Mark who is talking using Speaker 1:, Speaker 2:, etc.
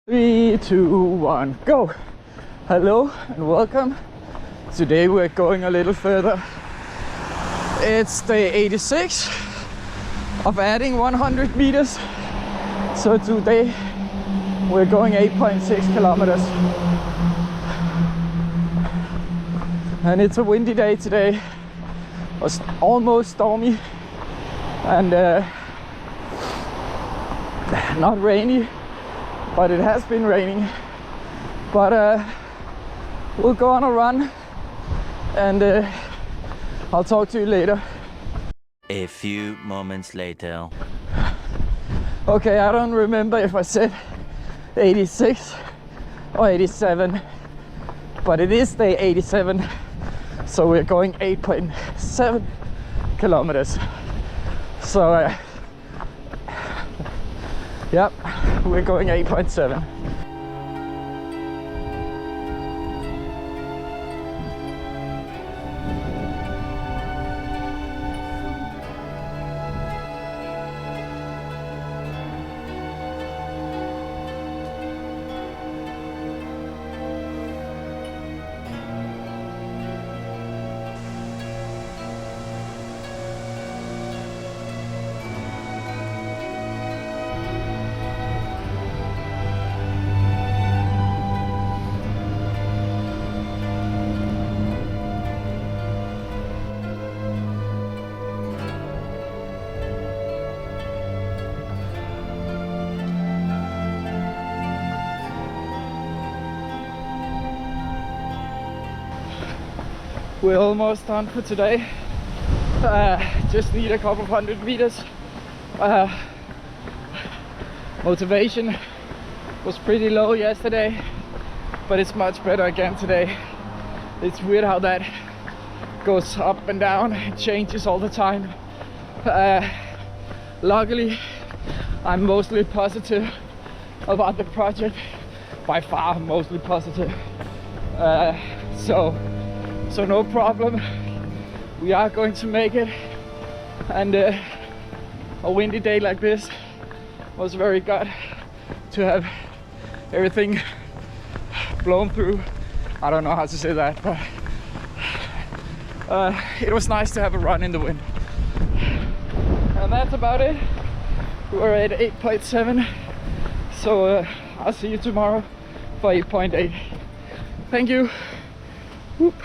Speaker 1: 3, 2, 1, go! Hello and welcome. Today we're going a little further. It's day 86 of adding 100 meters. So today we're going 8.6 kilometers. And it's a windy day today. It was almost stormy and not rainy, but it has been raining. But we'll go on a run and I'll talk to you later.
Speaker 2: A few moments later.
Speaker 1: Okay, I don't remember if I said 86 or 87, but it is day 87, so we're going 8.7 kilometers. So yep, we're going 8.7. We're almost done for today. Just need a couple of 100 meters. Motivation was pretty low yesterday, but it's much better again today. It's weird how that goes up and down. It changes all the time. Luckily, I'm mostly positive about the project. By far, mostly positive. So no problem, we are going to make it. And a windy day like this was very good to have everything blown through. I don't know how to say that, but it was nice to have a run in the wind. And that's about it. We're at 8.7, so I'll see you tomorrow for 8.8. Thank you. Whoop.